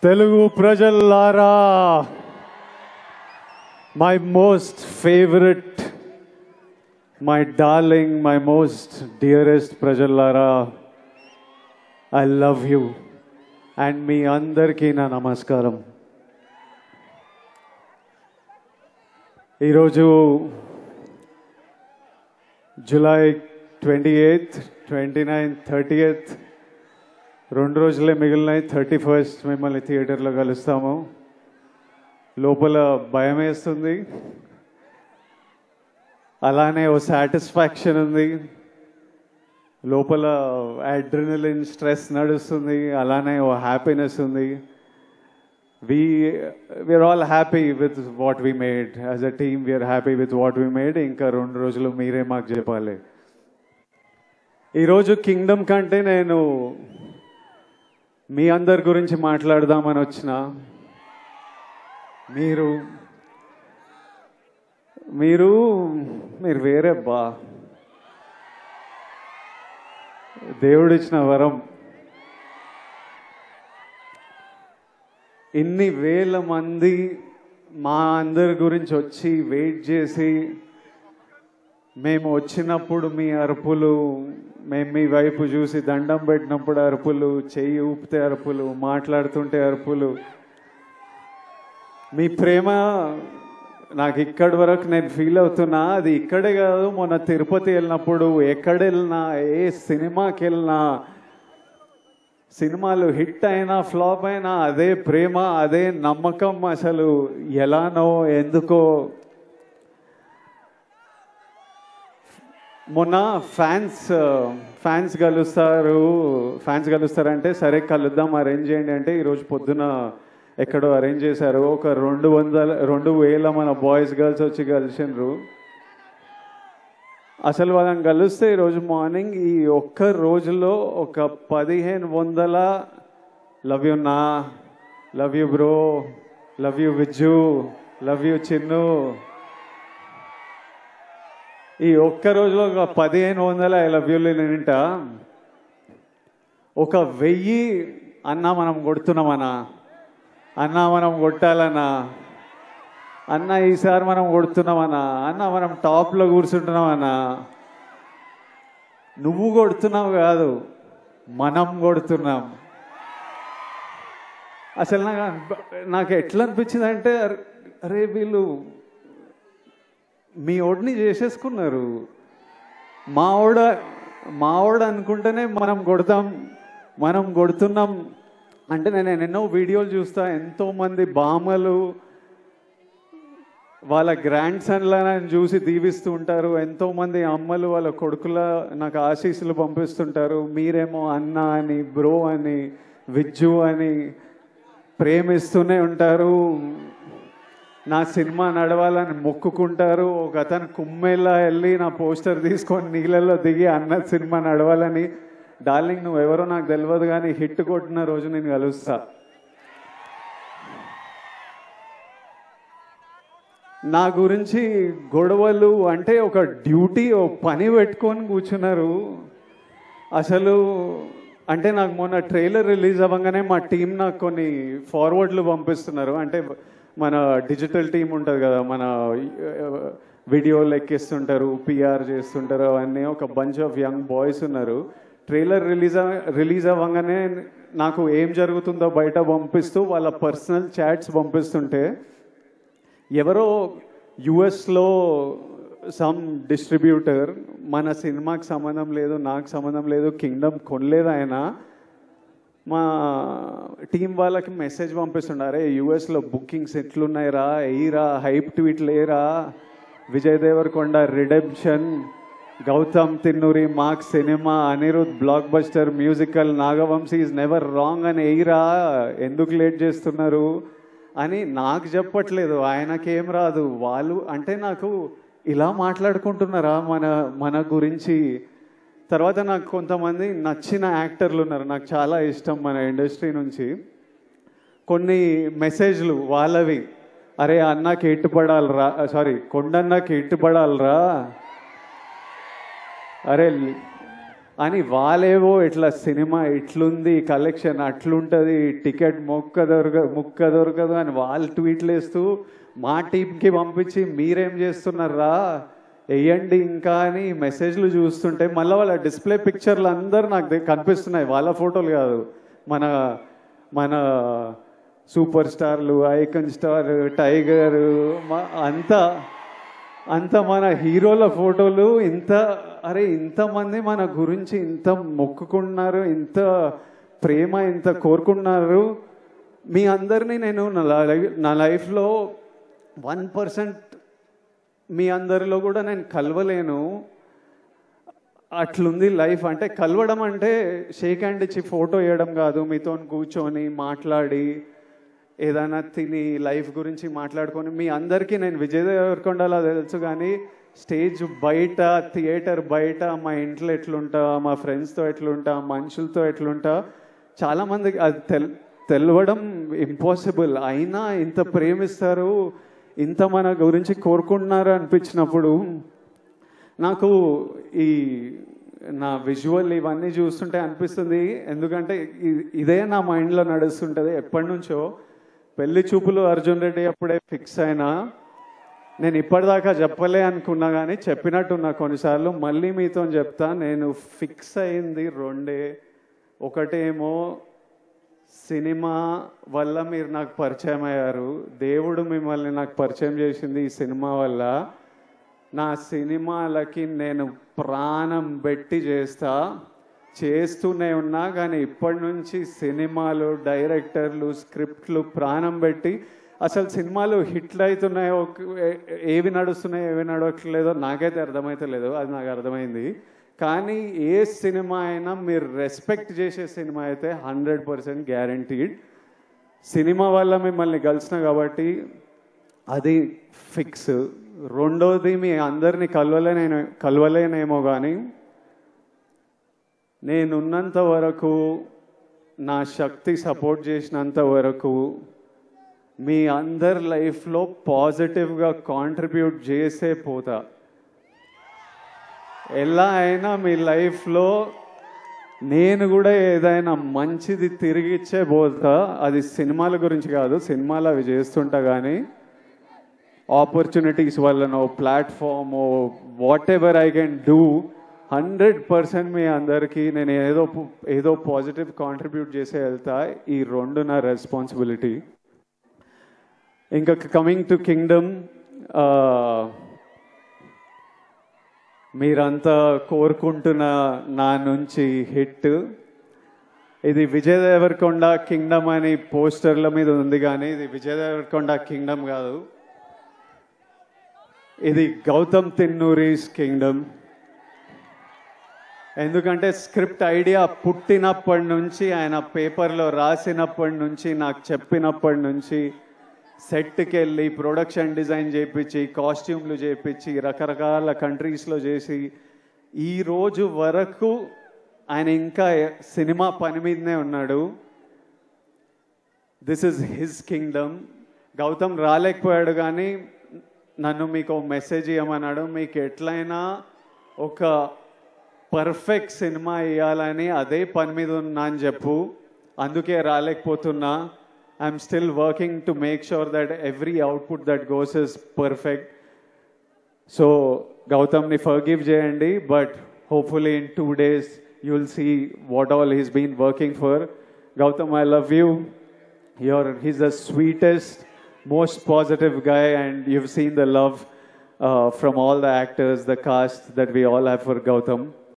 Telugu ప్రజల్లారా, my most favorite, my darling, my most dearest ప్రజల్లారా, I love you and మీ అందరికీ నా నమస్కారం. ఈరోజు జూలై 28th, 29th, 30th 2 రోజులే మిగిలినాయి. 31st మిమ్మల్ని థియేటర్లో కలుస్తాము. లోపల భయం వేస్తుంది, అలానే ఓ సాటిస్ఫాక్షన్ ఉంది. లోపల అడ్రినలిన్ స్ట్రెస్ నడుస్తుంది, అలానే ఓ హ్యాపీనెస్ ఉంది. We are all happy with what we made. As a team we are happy with what we made. ఇంకా 2 రోజులు మీరే మాకు చెప్పాలి. ఈరోజు కింగ్డమ్ కంటే నేను మీ అందరి గురించి మాట్లాడదామని వచ్చిన. మీరు మీరు మీరు వేరే బా, దేవుడిచ్చిన వరం. ఇన్ని వేల మంది మా అందరి గురించి వచ్చి వెయిట్ చేసి, మేము వచ్చినప్పుడు మీ అరుపులు, మేము మీ వైపు చూసి దండం పెట్టినప్పుడు అరుపులు, చెయ్యి ఊపితే అరుపులు, మాట్లాడుతుంటే అరుపులు, మీ ప్రేమ నాకు ఇక్కడి వరకు నేను ఫీల్ అవుతున్నా. అది ఇక్కడే కాదు, మొన్న తిరుపతి వెళ్ళినప్పుడు, ఎక్కడ వెళ్ళినా, ఏ సినిమాకి వెళ్ళినా, సినిమాలు హిట్ అయినా ఫ్లాప్ అయినా అదే ప్రేమ, అదే నమ్మకం. అసలు ఎలానో ఎందుకో. మొన్న ఫ్యాన్స్ కలుస్తారంటే సరే కలుద్దాం, అరేంజ్ చేయండి అంటే ఈరోజు పొద్దున ఎక్కడో అరేంజ్ చేశారు. ఒక 2,000 మన బాయ్స్ గర్ల్స్ వచ్చి కలిసిండ్రు. అసలు వాళ్ళని కలిస్తే ఈరోజు మార్నింగ్ ఈ ఒక్క రోజులో ఒక 1,500 లవ్ యూ నా, love you bro, love you Vijju, love you Chinnu, ఈ ఒక్క రోజులో ఒక 1,500 ఐ లవ్ యూలు నింట. ఒక 1000 అన్నా మనం కొడుతున్నామన్నా, అన్నా మనం కొట్టాలన్నా, అన్న ఈసారి మనం కొడుతున్నామన్నా, అన్న మనం టాప్లో కూర్చుంటున్నామన్నా. నువ్వు కొడుతున్నావు కాదు, మనం కొడుతున్నాం. అసలు నాకు ఎట్లా అనిపించింది అంటే, అరే వీళ్ళు మీ ఓడిని చేసేసుకున్నారు. మావాడు అనుకుంటేనే మనం కొడుతున్నాం అంటే. నేను ఎన్నో వీడియోలు చూస్తా, ఎంతోమంది బామ్మలు వాళ్ళ గ్రాండ్ సన్లను చూసి దీవిస్తూ ఉంటారు. ఎంతోమంది అమ్మలు వాళ్ళ కొడుకుల నాకు ఆశీస్సులు పంపిస్తుంటారు. మీరేమో అన్న అని, బ్రో అని, విజ్జు అని ప్రేమిస్తూనే ఉంటారు. నా సినిమా నడవాలని మొక్కుకుంటారు. ఒక అతను కుమ్మేలా వెళ్ళి నా పోస్టర్ తీసుకొని నీళ్ళల్లో దిగి అన్న సినిమా నడవాలని. డార్లింగ్ నువ్వెవరో నాకు తెలియదు, కానీ హిట్ కొట్టిన రోజు నేను కలుస్తా. నా గురించి గొడవలు అంటే ఒక డ్యూటీ, ఓ పని పెట్టుకొని కూర్చున్నారు. అసలు అంటే నాకు మొన్న ట్రైలర్ రిలీజ్ అవ్వగానే మా టీం నాకు కొన్ని ఫార్వర్డ్లు పంపిస్తున్నారు. అంటే మన డిజిటల్ టీం ఉంటుంది కదా, మన వీడియోలు ఎక్కిస్తుంటారు, పిఆర్ చేస్తుంటారు, అవన్నీ ఒక బంచ్ ఆఫ్ యంగ్ బాయ్స్ ఉన్నారు. ట్రైలర్ రిలీజ్ అవ్వగానే నాకు ఏం జరుగుతుందో బయట పంపిస్తూ వాళ్ళ పర్సనల్ చాట్స్ పంపిస్తుంటే, ఎవరో యుఎస్లో సమ్ డిస్ట్రిబ్యూటర్, మన సినిమాకి సంబంధం లేదు, నాకు సంబంధం లేదు, కింగ్డమ్ కొనలేదు ఆయన, మా టీం వాళ్ళకి మెసేజ్ పంపిస్తుండారే, యుఎస్లో బుకింగ్స్ ఎట్లున్నాయిరా, ఎయిరా, హైప్ ట్వీట్లు ఏరా, Vijay Deverakonda redemption, Gautam Tinnuri mark cinema, Anirudh blockbuster musical, Nagavamsi is never wrong అని ఎయిరా, ఎందుకు లేట్ చేస్తున్నారు అని నాకు చెప్పట్లేదు. ఆయనకేం రాదు. వాళ్ళు అంటే నాకు ఇలా మాట్లాడుకుంటున్నారా మన గురించి. తర్వాత నాకు కొంతమంది నచ్చిన యాక్టర్లు ఉన్నారు, నాకు చాలా ఇష్టం మన ఇండస్ట్రీ నుంచి. కొన్ని మెసేజ్లు వాళ్ళవి, అరే అన్నకి ఎట్టుపడాలరా, కొండన్నకి ఎట్టుపడాలరా, అరే అని వాళ్ళేవో ఇట్లా సినిమా ఇట్లుంది, కలెక్షన్ అట్లుంటుంది, టికెట్ ముక్క దొరకదు అని వాళ్ళు ట్వీట్లు వేస్తూ మా టీంకి పంపించి మీరేం చేస్తున్నారా వేయండి ఇంకా అని మెసేజ్లు చూస్తుంటే మళ్ళీ వాళ్ళ డిస్ప్లే పిక్చర్లు అందరూ నాకు కనిపిస్తున్నాయి. వాళ్ళ ఫోటోలు కాదు, మన మన సూపర్ స్టార్లు, ఐకన్ స్టార్, టైగర్, అంత మన హీరోల ఫోటోలు. ఇంతమంది మన గురించి ఇంత మొక్కుకున్నారు, ఇంత ప్రేమ, ఇంత కోరుకున్నారు. మీ అందరినీ నేను నా లైఫ్లో 1% మీ అందరిలో కూడా నేను కలవలేను. అట్లుంది లైఫ్. అంటే కలవడం అంటే షేక్ హ్యాండ్ ఇచ్చి ఫోటో వేయడం కాదు, మీతో కూర్చొని మాట్లాడి ఏదైనా తిని లైఫ్ గురించి మాట్లాడుకొని. మీ అందరికీ నేను విజయ్ దేవరకొండలా తెలుసు, కానీ స్టేజ్ బయట, థియేటర్ బయట, మా ఇంట్లో ఎట్లుంటా, మా ఫ్రెండ్స్తో ఎట్లుంటా, మనుషులతో ఎట్లుంటా, చాలామందికి అది తెలవడం ఇంపాసిబుల్. అయినా ఇంత ప్రేమిస్తారు, ఇంత మన గురించి కోరుకుంటున్నారు అనిపించినప్పుడు నాకు ఈ నా విజువల్ ఇవన్నీ చూస్తుంటే అనిపిస్తుంది. ఎందుకంటే ఇదే నా మైండ్లో నడుస్తుంటుంది ఎప్పటి నుంచో. పెళ్లి చూపులు అర్జున్ రెడ్డి అప్పుడే ఫిక్స్ అయినా, నేను ఇప్పటిదాకా చెప్పలే అనుకున్నా కానీ చెప్పినట్టున్నా కొన్నిసార్లు. మళ్ళీ మీతో చెప్తా, నేను ఫిక్స్ అయింది రెండే. ఒకటేమో సినిమా వల్ల మీరు నాకు పరిచయం అయ్యారు, దేవుడు మిమ్మల్ని నాకు పరిచయం చేసింది ఈ సినిమా వల్ల. నా సినిమాలకి నేను ప్రాణం పెట్టి చేస్తూనే ఉన్నా, కానీ ఇప్పటి నుంచి సినిమాలు, డైరెక్టర్లు, స్క్రిప్ట్లు ప్రాణం పెట్టి, అసలు సినిమాలు హిట్లు అవుతున్నాయో, ఏవి నడుస్తున్నాయో ఏవి నడవట్లేదో నాకైతే అర్థమవుతలేదు. అది నాకు అర్థమైంది. కానీ ఏ సినిమా అయినా మీరు రెస్పెక్ట్ చేసే సినిమా అయితే 100% గ్యారంటీడ్. సినిమా వల్ల మిమ్మల్ని కలిసిన కాబట్టి అది ఫిక్స్. రెండోది, మీ అందరినీ కలవలేనేమో కానీ నేనున్నంత వరకు, నా శక్తి సపోర్ట్ చేసినంత వరకు మీ అందరి లైఫ్లో పాజిటివ్గా కాంట్రిబ్యూట్ చేసే పోతా. ఎలా అయినా మీ లైఫ్లో నేను కూడా ఏదైనా మంచిది తిరిగిచ్చే పోతా. అది సినిమాల గురించి కాదు, సినిమాలు అవి చేస్తుంటా, కానీ ఆపర్చునిటీస్ వల్లనో, platform, what ever I can do, 100% మీ అందరికీ నేను ఏదో పాజిటివ్ కాంట్రిబ్యూట్ చేసే వెళ్తా. ఈ రెండు నా రెస్పాన్సిబిలిటీ. ఇంకా కమింగ్ టు కింగ్డమ్, మీరంతా కోరుకుంటున్న నా నుంచి హిట్. ఇది విజయ్ దేవరకొండ కింగ్డమ్ అని పోస్టర్ల మీద ఉంది, కానీ ఇది విజయ్ దేవరకొండ కింగ్డమ్ కాదు, ఇది గౌతమ్ తిన్నూరీస్ కింగ్డమ్. ఎందుకంటే స్క్రిప్ట్ ఐడియా పుట్టినప్పటి నుంచి, ఆయన పేపర్లో రాసినప్పటి నుంచి, నాకు చెప్పినప్పటి నుంచి, సెట్కి వెళ్ళి ప్రొడక్షన్ డిజైన్ చేయించి, కాస్ట్యూమ్లు చేయించి, రకరకాల కంట్రీస్లో చేసి, ఈరోజు వరకు ఆయన ఇంకా సినిమా పని మీదనే ఉన్నాడు. This is his kingdom. Gautam రాలేకపోయాడు, కానీ నన్ను మీకు మెసేజ్ ఇవ్వమన్నాడు. మీకు ఎట్లయినా ఒక పర్ఫెక్ట్ సినిమా ఇవ్వాలని అదే పని మీద ఉన్నా అని చెప్పు. అందుకే రాలేకపోతున్నా. I'm still working to make sure that every output that goes is perfect. So Gautam ni forgive jayandi, but hopefully in 2 days you'll see what all he's been working for. Gautam, I love you. He's the sweetest, most positive guy, and you've seen the love from all the actors, the cast that we all have for Gautam.